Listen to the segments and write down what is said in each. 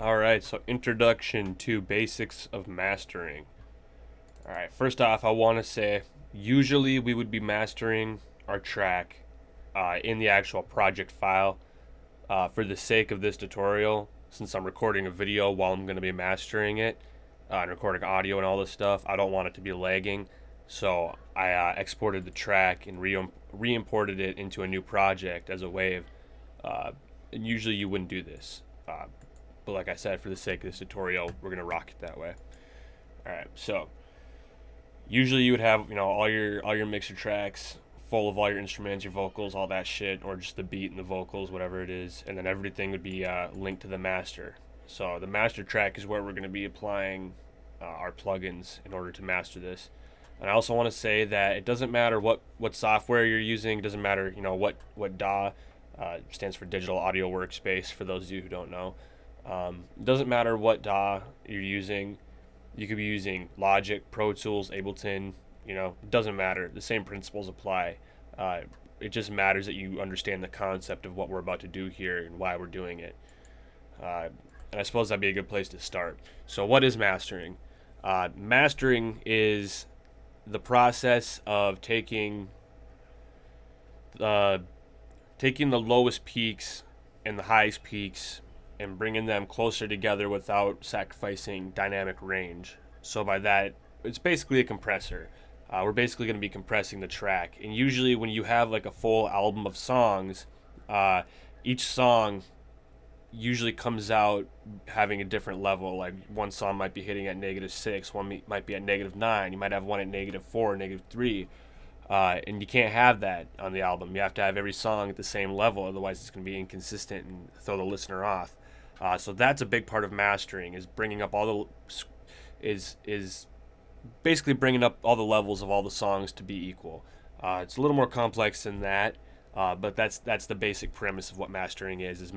Alright, so introduction to basics of mastering. Alright, first off, I want to say usually we would be mastering our track in the actual project file. For the sake of this tutorial, since I'm recording a video while I'm going to be mastering it and recording audio and all this stuff, I don't want it to be lagging. So I exported the track and re-imported it into a new project as a wave. And usually you wouldn't do this. But like I said, for the sake of this tutorial, we're going to rock it that way. Alright, so usually you would have, all your mixer tracks full of all your instruments, your vocals, all that shit, or just the beat and the vocals, whatever it is, and then everything would be linked to the master. So the master track is where we're going to be applying our plugins in order to master this. And I also want to say that it doesn't matter what software you're using. It doesn't matter, what DAW stands for Digital Audio Workspace, for those of you who don't know. It doesn't matter what DAW you're using. You could be using Logic, Pro Tools, Ableton. It doesn't matter. The same principles apply. It just matters that you understand the concept of what we're about to do here and why we're doing it. And I suppose that'd be a good place to start. So what is mastering? Mastering is the process of taking the lowest peaks and the highest peaks and bringing them closer together without sacrificing dynamic range. So by that, it's basically a compressor. We're basically going to be compressing the track. And usually when you have like a full album of songs, each song usually comes out having a different level. Like one song might be hitting at -6, one might be at -9, you might have one at -4, -3. And you can't have that on the album. You have to have every song at the same level, otherwise it's going to be inconsistent and throw the listener off. So that's a big part of mastering, is bringing up all the is basically bringing up all the levels of all the songs to be equal. It's a little more complex than that, but that's the basic premise of what mastering is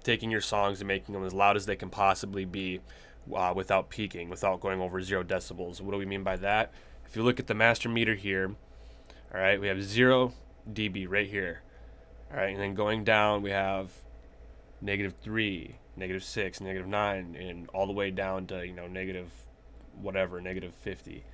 taking your songs and making them as loud as they can possibly be without peaking, without going over 0 decibels. What do we mean by that? If you look at the master meter here, all right, we have 0 dB right here. All right, and then going down, we have -3, -6, -9, and all the way down to negative whatever, -50.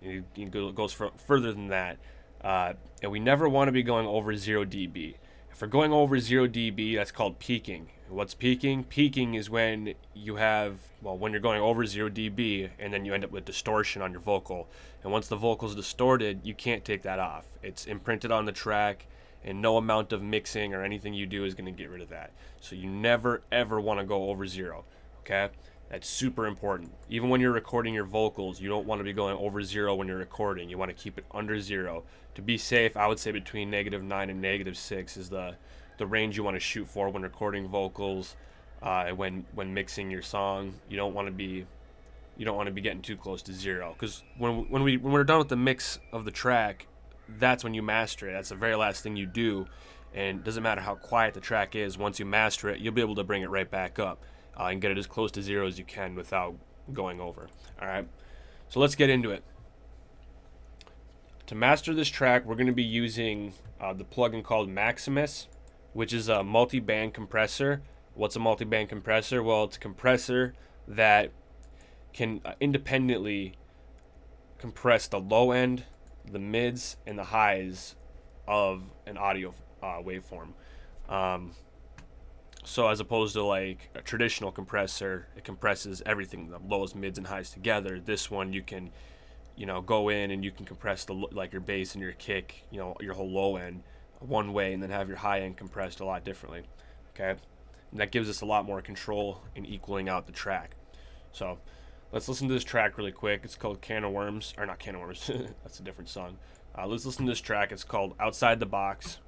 It goes further than that, and we never want to be going over 0 dB. If we're going over 0 dB, that's called peaking. What's peaking? Peaking is when when you're going over 0 dB and then you end up with distortion on your vocal. And once the vocal's distorted, you can't take that off. It's imprinted on the track, and no amount of mixing or anything you do is going to get rid of that. So you never ever want to go over 0, okay? That's super important. Even when you're recording your vocals, you don't want to be going over 0 when you're recording. You want to keep it under 0. To be safe, I would say between -9 and -6 is the range you want to shoot for when recording vocals. When mixing your song, you don't want to be getting too close to 0, because when we're done with the mix of the track, that's when you master it. That's the very last thing you do, and it doesn't matter how quiet the track is. Once you master it, you'll be able to bring it right back up and get it as close to 0 as you can without going over. All right, so let's get into it. To master this track, we're going to be using the plugin called Maximus, which is a multi-band compressor. What's a multi-band compressor? Well, it's a compressor that can independently compress the low end, the mids, and the highs of an audio waveform. So as opposed to like a traditional compressor, it compresses everything, the lows, mids, and highs together. This one you can, go in and you can compress your bass and your kick, your whole low end one way, and then have your high end compressed a lot differently. Okay, and that gives us a lot more control in equaling out the track. So let's listen to this track really quick. It's called Can of Worms, or not Can of Worms. That's a different song. Let's listen to this track. It's called Outside the Box.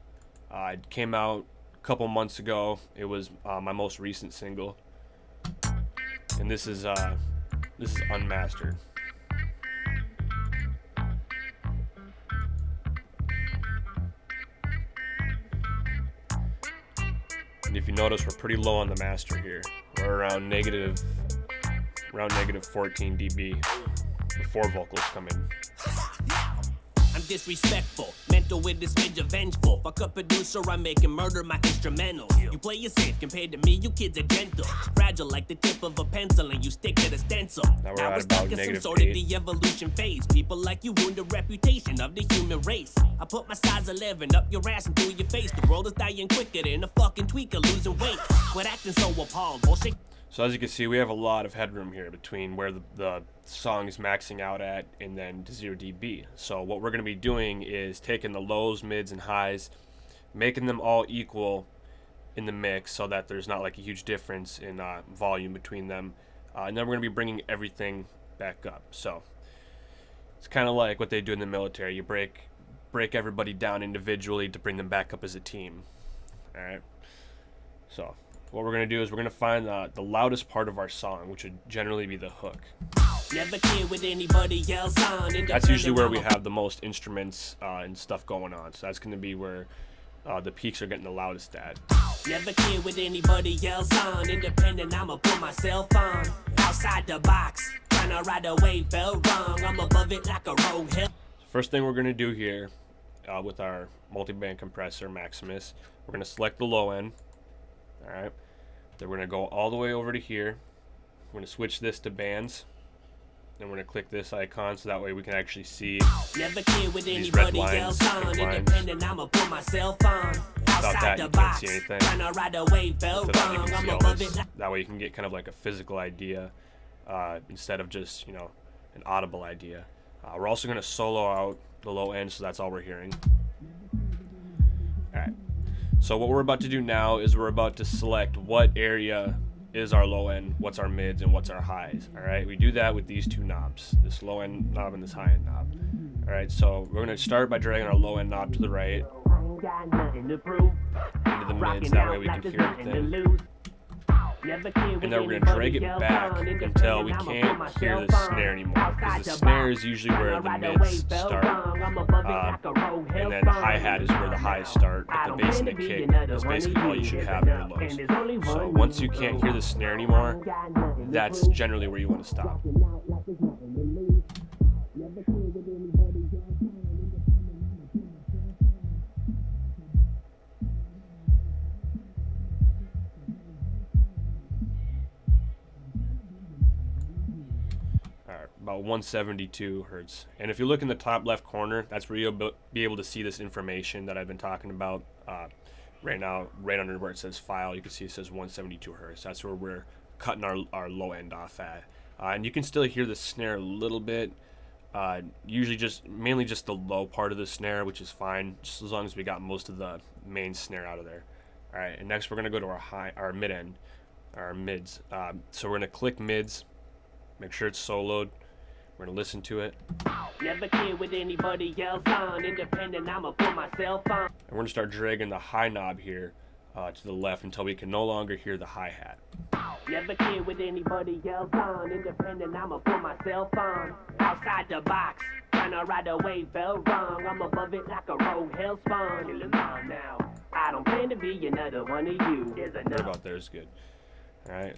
It came out a couple months ago. It was my most recent single, and this is unmastered. And if you notice, we're pretty low on the master here. We're around negative 14 dB before vocals come in. I'm disrespectful, mental with this midget vengeful. Fuck a producer, I'm making murder my instrumental. You play it safe, compared to me, you kids are gentle. Fragile like the tip of a pencil, and you stick to the stencil. Now Now we're we're at stuck about in some negative sort of 8. de-evolution phase. People like you ruin the reputation of the human race. I put my size 11 up your ass and through your face. The world is dying quicker than a fucking tweaker losing weight. Quit acting so appalled, bullshit. So as you can see, we have a lot of headroom here between where the song is maxing out at and then to 0 dB. So what we're going to be doing is taking the lows, mids, and highs, making them all equal in the mix so that there's not like a huge difference in volume between them. And then we're going to be bringing everything back up. So it's kind of like what they do in the military. You break everybody down individually to bring them back up as a team. All right. So what we're going to do is we're going to find the loudest part of our song, which would generally be the hook. Never care what anybody else on. That's usually where we have the most instruments and stuff going on. So that's going to be where the peaks are getting the loudest at. Never care what anybody else on. Independent, I'ma put myself on. Outside the box, trying to ride a wave, fell wrong. I'm above it like a rogue hill. First thing we're going to do here with our multiband compressor Maximus, we're going to select the low end. All right. Then we're going to go all the way over to here. We're going to switch this to bands. Then we're going to click this icon so that way we can actually see Never care what these red anybody lines, else on. pink lines. Independent, I'ma put myself on. Without Outside that, the you can't box, see anything. trying to ride a wave, fell So that you wrong. can I'm see all above this. it like That way you can get kind of like a physical idea instead of just, you know, an audible idea. We're also going to solo out the low end, so that's all we're hearing. All right. So what we're about to do now is we're about to select what area is our low end, what's our mids, and what's our highs. All right. We do that with these two knobs, this low end knob and this high end knob. All right. So we're going to start by dragging our low end knob to the right into the mids. That way we can hear everything. And then we're going to drag it back until we can't hear the snare anymore, because the snare is usually where the mids start, and then hi-hat is where the highs start, but the bass and the kick is basically all you should have in your lows. So once you can't hear the snare anymore, that's generally where you want to stop. About 172 hertz. And if you look in the top left corner, that's where you'll be able to see this information that I've been talking about right now. Right under where it says file, you can see it says 172 hertz. That's where we're cutting our low end off at. And you can still hear the snare a little bit, usually mainly just the low part of the snare, which is fine, just as long as we got most of the main snare out of there. All right, and next we're gonna go to our mid end, our mids. So we're gonna click mids, make sure it's soloed. We're gonna listen to it. Never care what anybody else on. Independent, I'ma put myself on. And we're gonna start dragging the high knob here to the left until we can no longer hear the hi-hat. Never care what anybody else on. Independent, I'ma put myself on. Outside the box, trying to ride a wave, fell wrong. I'm above it like a rogue hell spawn. Killing on now. I don't plan to be another one of you. Right about there is good. All right.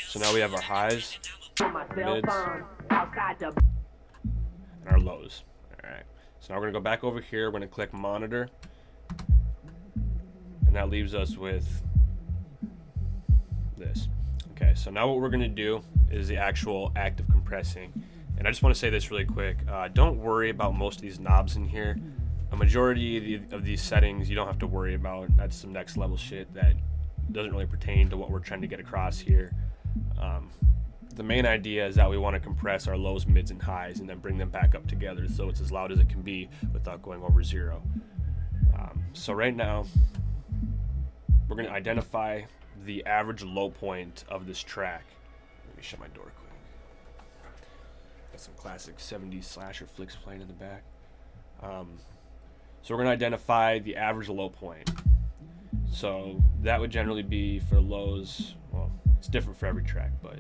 So now we have our highs, mids, and our lows. All right. So now we're gonna go back over here. We're gonna click monitor, and that leaves us with this. Okay. So now what we're gonna do is the actual act of compressing. And I just want to say this really quick. Don't worry about most of these knobs in here. A majority of these settings you don't have to worry about. That's some next level shit that doesn't really pertain to what we're trying to get across here. The main idea is that we want to compress our lows, mids, and highs and then bring them back up together so it's as loud as it can be without going over zero. So right now we're going to identify the average low point of this track. Let me shut my door quick. Got some classic 70s slasher flicks playing in the back. So we're going to identify the average low point. So that would generally be for lows, well, it's different for every track, but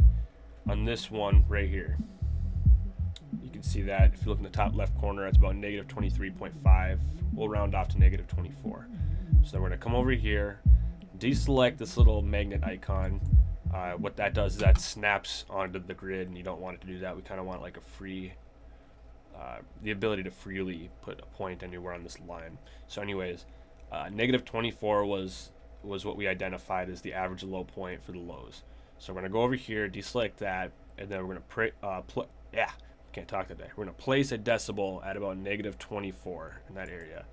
on this one right here, you can see that if you look in the top left corner, it's about negative 23.5. We'll round off to negative 24. So then we're going to come over here, deselect this little magnet icon. What that does is that snaps onto the grid, and you don't want it to do that. We kind of want like a free the ability to freely put a point anywhere on this line. So anyways, negative 24 was what we identified as the average low point for the lows. So we're going to go over here, deselect that, and then we're going to can't talk today. We're going to place a decibel at about negative 24 in that area.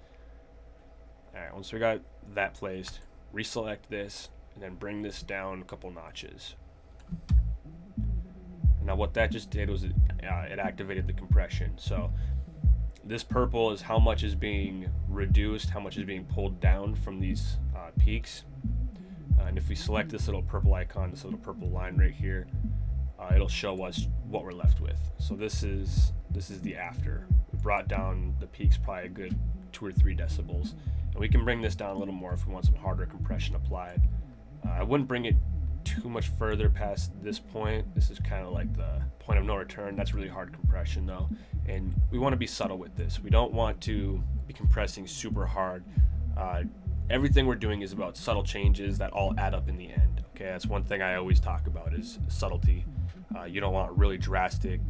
All right, once we got that placed, reselect this, and then bring this down a couple notches. Now what that just did was it activated the compression. So this purple is how much is being reduced, how much is being pulled down from these peaks. And if we select this little purple icon, this little purple line right here, it'll show us what we're left with. So this is the after. We brought down the peaks probably a good 2 or 3 decibels. And we can bring this down a little more if we want some harder compression applied. I wouldn't bring it too much further past this point. This is kind of like the point of no return. That's really hard compression though, and we want to be subtle with this. We don't want to be compressing super hard. Everything we're doing is about subtle changes that all add up in the end. Okay, that's one thing I always talk about is subtlety. You don't want really drastic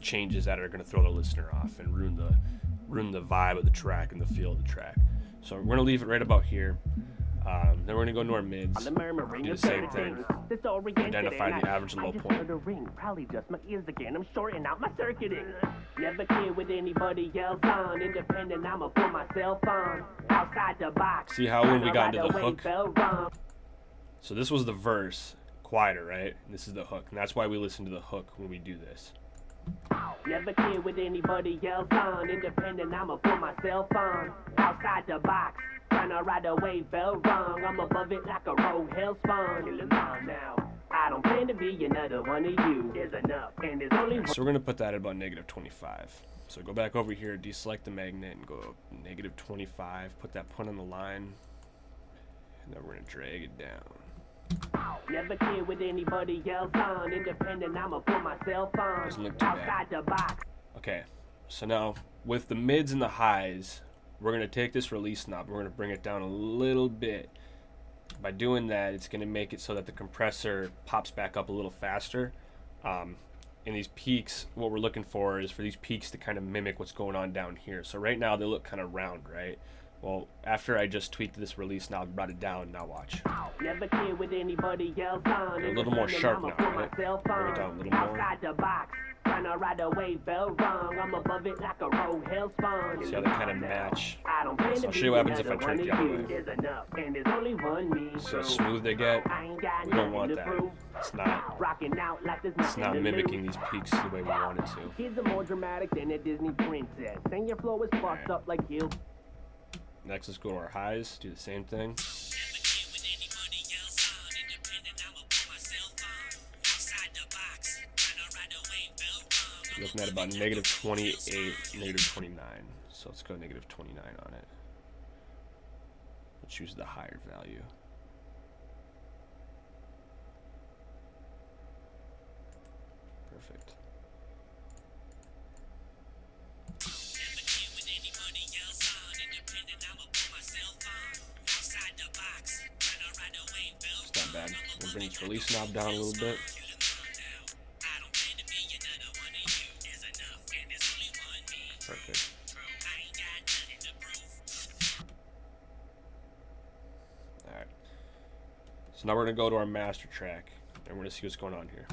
changes that are going to throw the listener off and ruin the vibe of the track and the feel of the track. So we're going to leave it right about here. Then we're going to go into our mids, do the same thing, identify the average low point. Probably just my ears again, I'm shorting out my circuiting. Never care with anybody else on, independent, I'ma put myself on. Outside the box. See how when we got into the hook? So this was the verse, quieter, right? And this is the hook, and that's why we listen to the hook when we do this. Never care with anybody else on, independent, I'ma put myself on. Outside the box. Tryna ride a wave felt wrong. I'm above it like a rogue hell spawn. Kill 'em all now. I don't plan to be another one of you. There's enough, and there's only one. So we're gonna put that at about negative 25. So go back over here, deselect the magnet, and go negative 25. Put that point on the line, and then we're gonna drag it down. Never care with anybody else on. Independent, I'ma put myself on. Doesn't look too bad. Outside the box. Okay, so now with the mids and the highs, we're going to take this release knob, we're going to bring it down a little bit. By doing that, it's going to make it so that the compressor pops back up a little faster. And these peaks, what we're looking for is for these peaks to kind of mimic what's going on down here. So right now they look kind of round, right? Well, after I just tweaked this release knob and brought it down, now watch. Never care with anybody else on. A little more sharp now, right? Bring it down a little more. Outside the box. Tryna ride a wave felt wrong. I'm above it like a rogue hell spawn. See how they kind of match? So I'll show you what happens if I turn it the other way. There's enough, and there's only one me. See how smooth they get? We don't want that. It's not mimicking these peaks the way we want it to. Kids are more dramatic than a Disney princess. And your flow is fucked up like you. Next, let's go to our highs. Do the same thing. Looking at about negative 28, negative 29. So let's go negative 29 on it. Let's use the higher value. Perfect. It's not bad. We'll bring this release knob down a little bit. Perfect. Alright. So now we're going to go to our master track, and we're going to see what's going on here.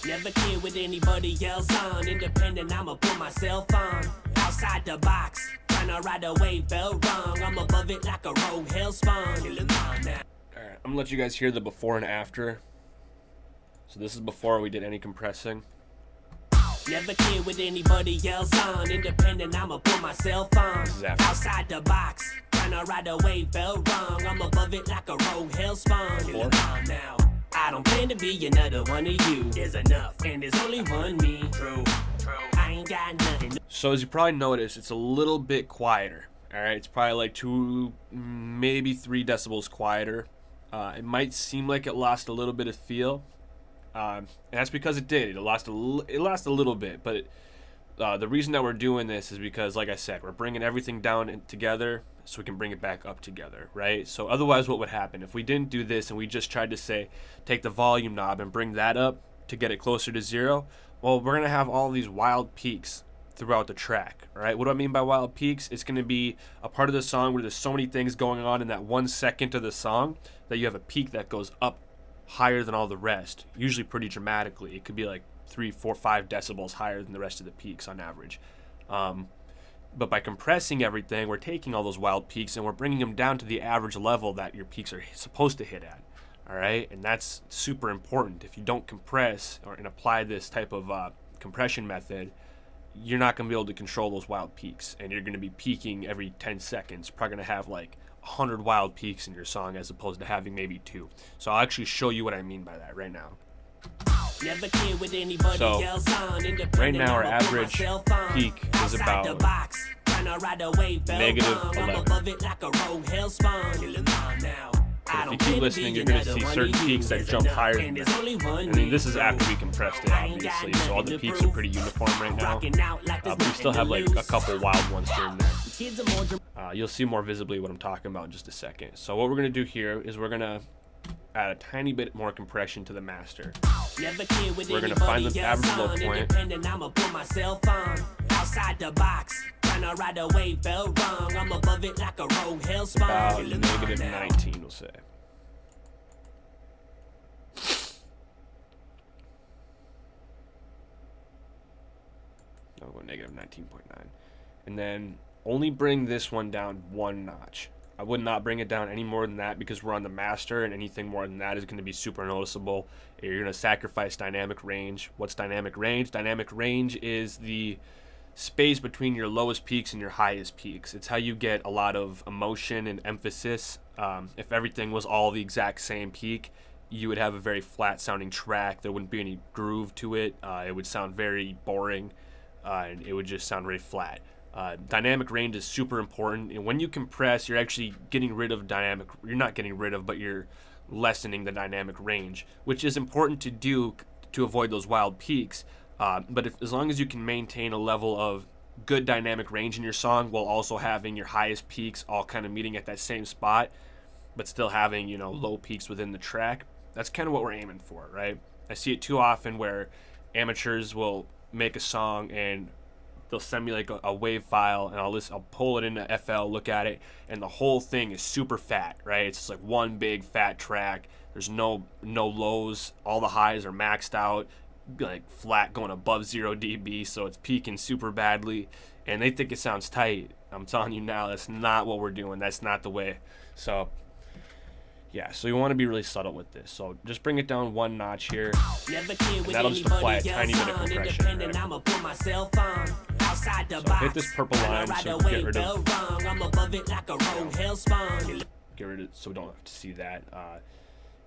Never care with anybody else on. Independent, I'ma put myself on. Outside the box. Tryna ride a wave felt wrong. I'm above it like a rogue hell spawn. Kill 'em all now. Alright, I'm going to let you guys hear the before and after. So this is before we did any compressing. Never care with anybody else on. Independent, I'ma put myself on. Outside the box. Tryna ride a wave felt wrong. I'm above it like a rogue hell spawn. Kill 'em all now. I don't plan to be another one of you. There's enough, and there's only one me. True. I ain't got nothing. So as you probably noticed, it's a little bit quieter. Alright, it's probably like 2, maybe 3 decibels quieter. It might seem like it lost a little bit of feel. And that's because it did. It lost a little bit, but the reason that we're doing this is because, like I said, we're bringing everything down together so we can bring it back up together, right? So otherwise, what would happen if we didn't do this and we just tried to say, take the volume knob and bring that up to get it closer to 0? Well, we're gonna have all these wild peaks, throughout the track. All right, what do I mean by wild peaks? It's going to be a part of the song where there's so many things going on in that 1 second of the song that you have a peak that goes up higher than all the rest, usually pretty dramatically. It could be like 3, 4, 5 decibels higher than the rest of the peaks on average. But by compressing everything, we're taking all those wild peaks and we're bringing them down to the average level that your peaks are supposed to hit at. All right, and that's super important. If you don't compress and apply this type of compression method, you're not going to be able to control those wild peaks, and you're going to be peaking every 10 seconds. Probably going to have like 100 wild peaks in your song as opposed to having maybe 2. So I'll actually show you what I mean by that right now. So right now our average peak is about -11. But if you keep listening, you're going to see certain peaks that jump higher than that. I mean, this is after we compressed it, obviously, so all the peaks are pretty uniform right now. But we still have like a couple wild ones here and there. You'll see more visibly what I'm talking about in just a second. So what we're going to do here is we're going to add a tiny bit more compression to the master. We're going to find the average low point. About -19, we'll say. No, we'll go -19.9. And then only bring this one down 1 notch. I would not bring it down any more than that because we're on the master, and anything more than that is going to be super noticeable. You're going to sacrifice dynamic range. What's dynamic range? Dynamic range is the space between your lowest peaks and your highest peaks. It's how you get a lot of emotion and emphasis. If everything was all the exact same peak, you would have a very flat sounding track. There wouldn't be any groove to it. It would sound very boring, and it would just sound very flat. Dynamic range is super important, and when you compress, you're actually getting rid of you're not getting rid of, but you're lessening the dynamic range, which is important to do to avoid those wild peaks. But as long as you can maintain a level of good dynamic range in your song while also having your highest peaks all kind of meeting at that same spot, but still having, low peaks within the track, that's kind of what we're aiming for, right? I see it too often where amateurs will make a song and they'll send me like a wave file, and I'll pull it into FL, look at it, and the whole thing is super fat, right? It's just like one big fat track. There's no lows. All the highs are maxed out, like flat, going above 0 dB, so it's peaking super badly, and they think it sounds tight. I'm telling you now, that's not what we're doing. That's not the way. So yeah, so you want to be really subtle with this. So just bring it down 1 notch here, and that'll just apply a tiny bit of compression, right? So hit this purple line so get rid of so we don't have to see that,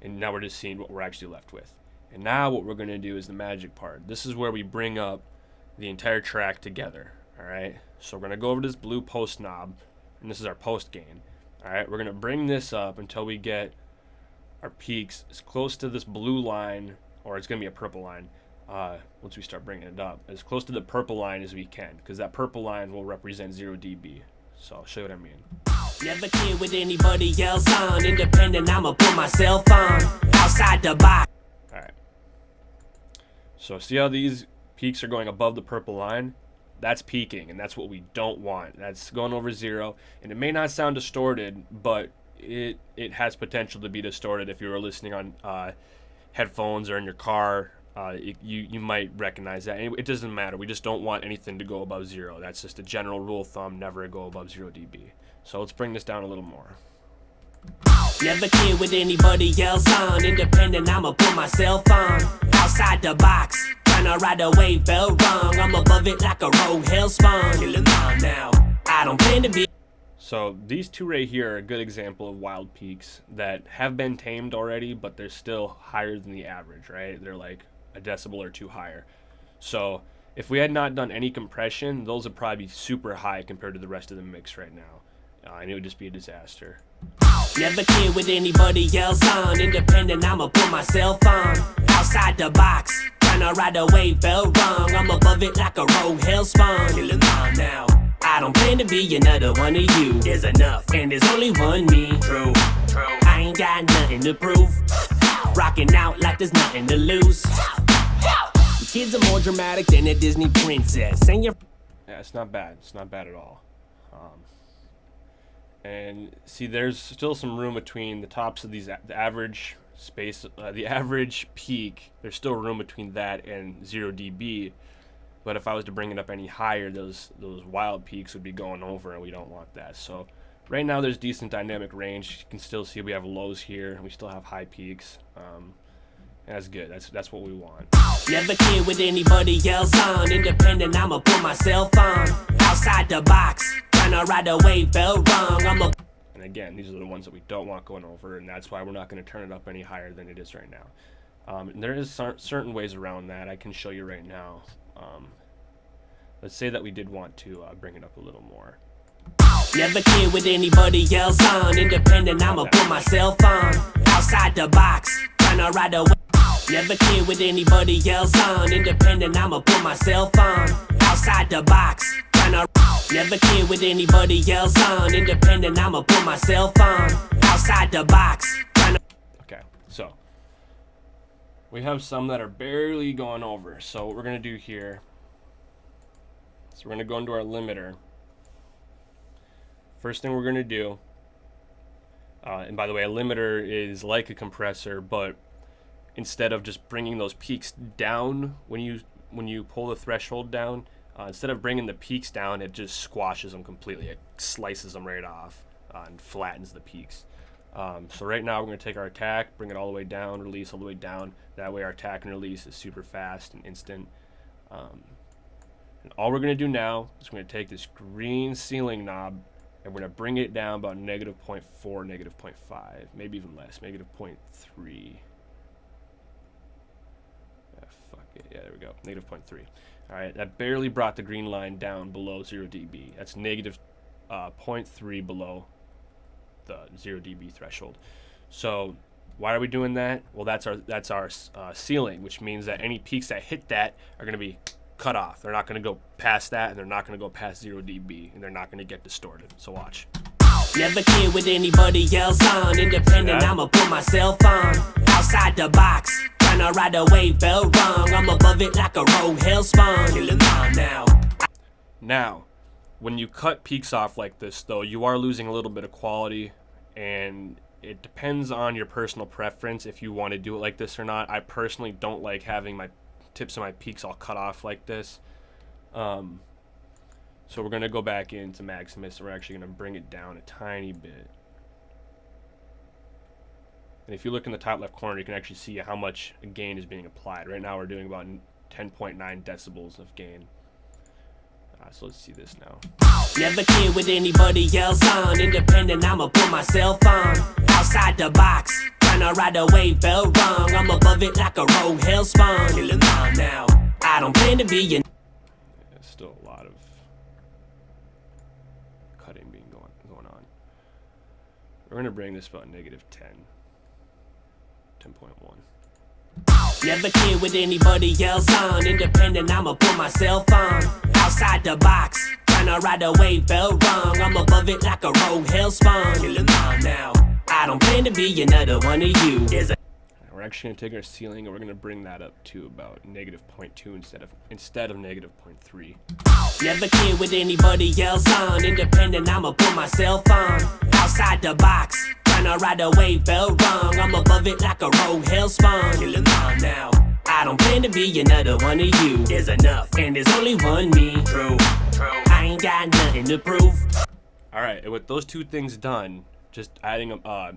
and now we're just seeing what we're actually left with. And now what we're going to do is the magic part. This is where we bring up the entire track together. All right, so we're going to go over to this blue post knob, and this is our post gain. All right, we're going to bring this up until we get our peaks as close to this blue line, or it's going to be a purple line, once we start bringing it up, as close to the purple line as we can, because that purple line will represent 0 dB. So I'll show you what I mean. Never care what anybody else on. Independent, I'ma put myself on. Outside the box. Alright. So see how these peaks are going above the purple line? That's peaking, and that's what we don't want. That's going over 0, and it may not sound distorted, but it has potential to be distorted. If you were listening on headphones or in your car, you might recognize that. It doesn't matter. We just don't want anything to go above 0. That's just a general rule of thumb, never go above 0 dB. So let's bring this down a little more. Never care what anybody else on. Independent, I'ma put myself on. Outside the box, tryna ride a wave, felt wrong. I'm above it like a rogue hellspawn. Kill 'em all now. I don't plan to be. So these two right here are a good example of wild peaks that have been tamed already, but they're still higher than the average, right? They're like a decibel or 2 higher. So if we had not done any compression, those would probably be super high compared to the rest of the mix right now. And it would just be a disaster. Never care what anybody else on. Independent, I'ma put myself on. Outside the box, tryna ride a wave, felt wrong. I'm above it like a rogue hellspawn. Kill 'em all now. I don't plan to be another one of you. There's enough, and there's only one me. True. I ain't got nothing to prove. Rocking out like there's nothing to lose. The kids are more dramatic than a Disney princess. And you're Yeah, it's not bad. It's not bad at all. And see, there's still some room between the tops of these, the average space, the average peak. There's still room between that and 0 dB. But if I was to bring it up any higher, those wild peaks would be going over, and we don't want that. So right now there's decent dynamic range. You can still see we have lows here, and we still have high peaks. And that's good. That's what we want. Never care what anybody else on. Independent, I'ma put myself on. Outside the box, tryna ride a wave, felt wrong. And again, these are the ones that we don't want going over, and that's why we're not going to turn it up any higher than it is right now. And there is certain ways around that I can show you right now. Let's say that we did want to bring it up a little more. Never care what anybody else on. Independent, I'ma put myself on. Outside the box, tryna ride a wave. Never care what anybody else on. Independent, I'ma put myself on. Outside the box, tryna. Never care what anybody else on. Independent, I'ma put myself on. Outside the box, tryna. Okay, so we have some that are barely going over. So what we're gonna do here, so we're gonna go into our limiter. First thing we're gonna do, and by the way, a limiter is like a compressor, but instead of just bringing those peaks down when you pull the threshold down, instead of bringing the peaks down, it just squashes them completely. It slices them right off and flattens the peaks. So right now we're going to take our attack, bring it all the way down, release all the way down. That way our attack and release is super fast and instant. And all we're going to do now is we're going to take this green ceiling knob and we're going to bring it down about -0.4, -0.5, maybe even less, -0.3. Yeah, there we go, -0.3. All right, that barely brought the green line down below 0 dB. That's -0.3 below the 0 dB threshold. So why are we doing that? Well, that's our ceiling, which means that any peaks that hit that are going to be cut off. They're not going to go past that, and they're not going to go past 0 dB, and they're not going to get distorted. So watch. Never care what anybody else on. Independent, I'ma put myself on. Outside the box, tryna ride a wave, felt wrong. I'm above it like a rogue hell spawn. Kill 'em all now. Now, when you cut peaks off like this, though, you are losing a little bit of quality, and it depends on your personal preference if you want to do it like this or not. I personally don't like having my tips of my peaks all cut off like this. So we're going to go back into Maximus, and we're actually going to bring it down a tiny bit. And if you look in the top left corner, you can actually see how much gain is being applied. Right now we're doing about 10.9 decibels of gain. So let's see this now. Never care what anybody else on. Independent, I'ma put myself on. Outside the box, tryna ride a wave, felt wrong. I'm above it like a rogue hell spawn. Kill 'em all now. I don't plan to be an. There's still a lot of cutting being going on. We're gonna bring this about -10, 10.1. Never care what anybody else on. Independent, I'ma put myself on. Outside the box, tryna ride a wave, felt wrong. I'm above it like a rogue hell spawn. Kill 'em all now. I don't plan to be another one of you. We're actually gonna take our ceiling and we're gonna bring that up to about -0.2 instead of -0.3. Never care what anybody else on. Independent, I'ma put myself on. Outside the box, tryna ride a wave, felt wrong. I'm above it like a rogue hell spawn. Kill 'em all now. I don't plan to be another one of you. There's enough, and there's only one me. True. I ain't got nothing to prove. All right, and with those two things done, just adding a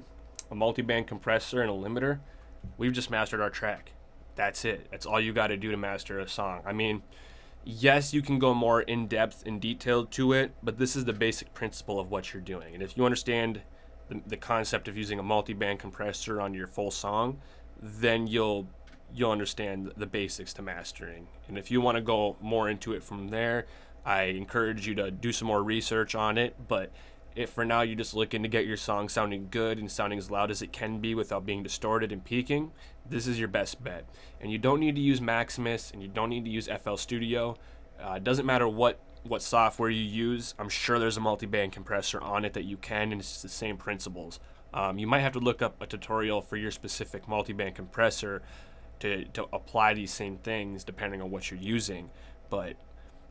multiband compressor and a limiter, we've just mastered our track. That's it. That's all you got to do to master a song. I mean, yes, you can go more in depth and detailed to it, but this is the basic principle of what you're doing. And if you understand the concept of using a multiband compressor on your full song, then you'll understand the basics to mastering. And if you want to go more into it from there, I encourage you to do some more research on it. But if for now you're just looking to get your song sounding good and sounding as loud as it can be without being distorted and peaking, this is your best bet. And you don't need to use Maximus, and you don't need to use FL Studio. It doesn't matter what software you use. I'm sure there's a multiband compressor on it that you can, and it's just the same principles. You might have to look up a tutorial for your specific multiband compressor to apply these same things depending on what you're using. But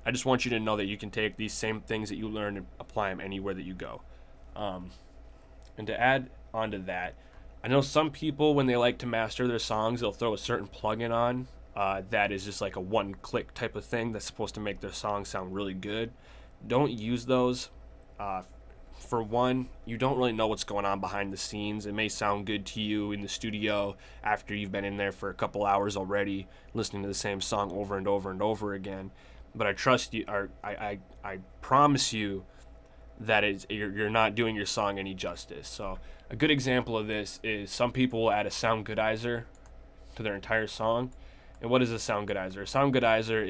I just want you to know that you can take these same things that you learn and apply them anywhere that you go. And to add on to that, I know some people, when they like to master their songs, they'll throw a certain plugin on that is just like a one-click type of thing that's supposed to make their song sound really good. Don't use those. For one, you don't really know what's going on behind the scenes. It may sound good to you in the studio after you've been in there for a couple hours already, listening to the same song over and over and over again. But I trust you, or I promise you that you're not doing your song any justice. So a good example of this is some people will add a sound goodizer to their entire song. And what is a sound goodizer? A sound goodizer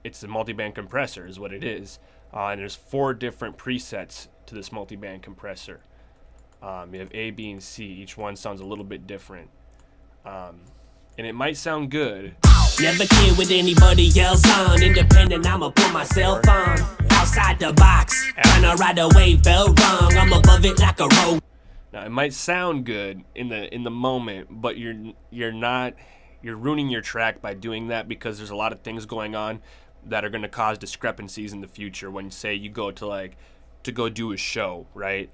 it's a multiband compressor is what it is. And there's 4 different presets to this multiband compressor. You have A, B, and C. Each one sounds a little bit different. And it might sound good. Never care what anybody else on. Independent, I'ma put myself on. Outside the box, tryna ride a wave, felt wrong. I'm above it like a rope. Now it might sound good in the moment, but you're ruining your track by doing that, because there's a lot of things going on that are going to cause discrepancies in the future. When, say, you go to go do a show, right?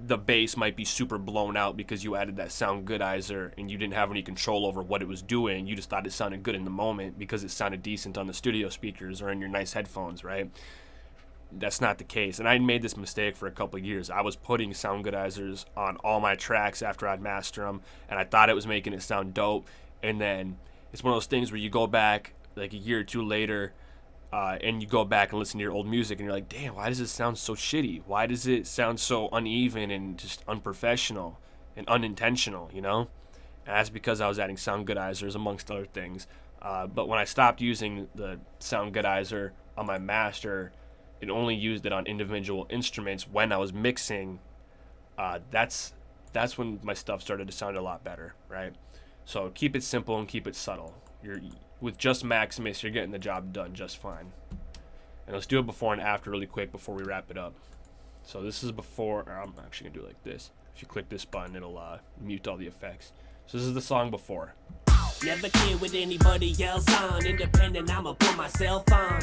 The bass might be super blown out because you added that sound goodizer and you didn't have any control over what it was doing. You just thought it sounded good in the moment because it sounded decent on the studio speakers or in your nice headphones, right? That's not the case. And I made this mistake for a couple of years. I was putting sound goodizers on all my tracks after I'd master them, and I thought it was making it sound dope. And then it's one of those things where you go back like a year or two later, and you go back and listen to your old music, and you're like, damn, why does it sound so shitty? Why does it sound so uneven and just unprofessional and unintentional, you know? And that's because I was adding sound goodizers, amongst other things. But when I stopped using the sound goodizer on my master, and only used it on individual instruments when I was mixing, that's when my stuff started to sound a lot better, right? So keep it simple and keep it subtle. With just Maximus, you're getting the job done just fine. And let's do it before and after really quick before we wrap it up. So this is before, or I'm actually gonna do it like this. If you click this button, it'll mute all the effects. So this is the song before. Never care what anybody else on. Independent, I'ma put myself on.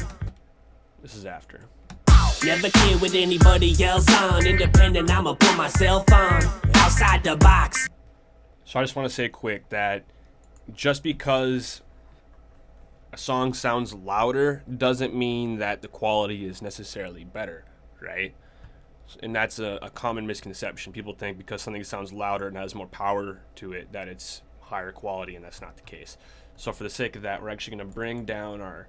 This is after. Never care what anybody else on. Independent, I'ma put myself on. Outside the box. So I just want to say quick that just because a song sounds louder doesn't mean that the quality is necessarily better, right? And that's a common misconception. People think because something sounds louder and has more power to it that it's higher quality, and that's not the case. So for the sake of that, we're actually going to bring down our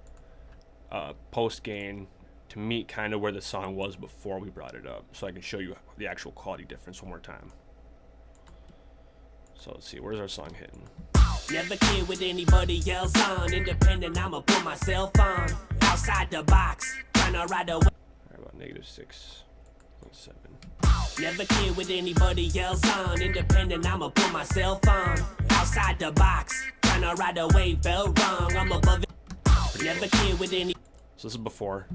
post gain to meet kind of where the song was before we brought it up, so I can show you the actual quality difference one more time. So let's see, where's our song hitting? Never care what anybody else on. Independent, I'ma put myself on. Outside the box, tryna ride away. Right about -6.7. Never care what anybody else on. Independent, I'ma put myself on. Outside the box, tryna ride a wave, felt wrong. I'm above it. Never care what any. So this is before.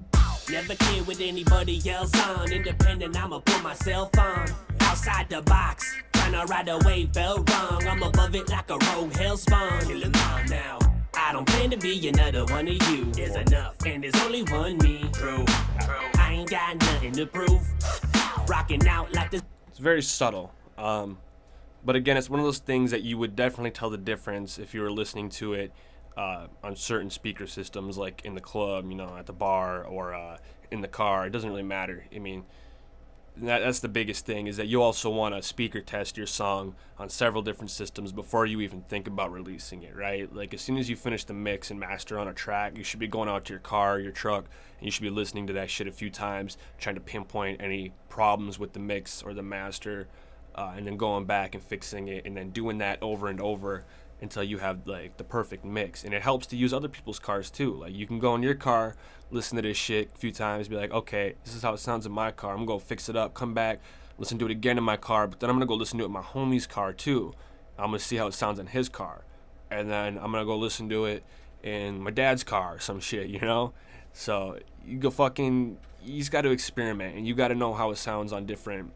Never care what anybody else on. Independent, I'ma put myself on. Outside the box, tryna ride a wave, felt wrong. I'm above it like a rogue hell spawn. Kill 'em all now. I don't plan to be another one of you. There's enough, and there's only one me. True. I ain't got nothing to prove. Rocking out like this. It's very subtle. But again, it's one of those things that you would definitely tell the difference if you were listening to it on certain speaker systems, like in the club, you know, at the bar, or in the car. It doesn't really matter. I mean, that's the biggest thing, is that you also want to speaker test your song on several different systems before you even think about releasing it, right? Like, as soon as you finish the mix and master on a track, you should be going out to your car, your truck, and you should be listening to that shit a few times, trying to pinpoint any problems with the mix or the master, and then going back and fixing it, and then doing that over and over until you have like the perfect mix. And it helps to use other people's cars too. Like, you can go in your car, listen to this shit a few times, be like, okay, this is how it sounds in my car, I'm gonna go fix it up, come back, listen to it again in my car, but then I'm gonna go listen to it in my homie's car too. I'm gonna see how it sounds in his car, and then I'm gonna go listen to it in my dad's car or some shit, you know? So you just got to experiment, and you got to know how it sounds on different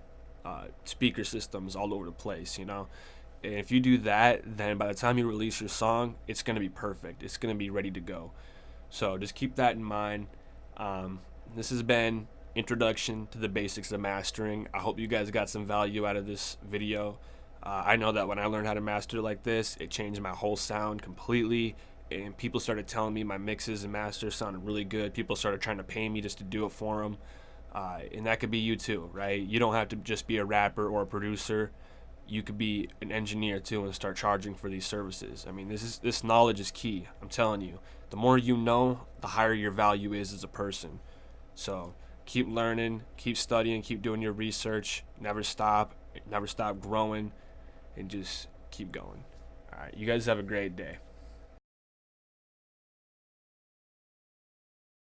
speaker systems all over the place, you know? And if you do that, then by the time you release your song, it's going to be perfect. It's going to be ready to go. So just keep that in mind. This has been Introduction to the Basics of Mastering. I hope you guys got some value out of this video. I know that when I learned how to master like this, it changed my whole sound completely, and people started telling me my mixes and masters sounded really good. People started trying to pay me just to do it for them, and that could be you too, right? You don't have to just be a rapper or a producer. You could be an engineer too and start charging for these services. I mean, this knowledge is key. I'm telling you, the more you know, the higher your value is as a person. So keep learning, keep studying, keep doing your research. Never stop growing, and just keep going. All right, you guys have a great day.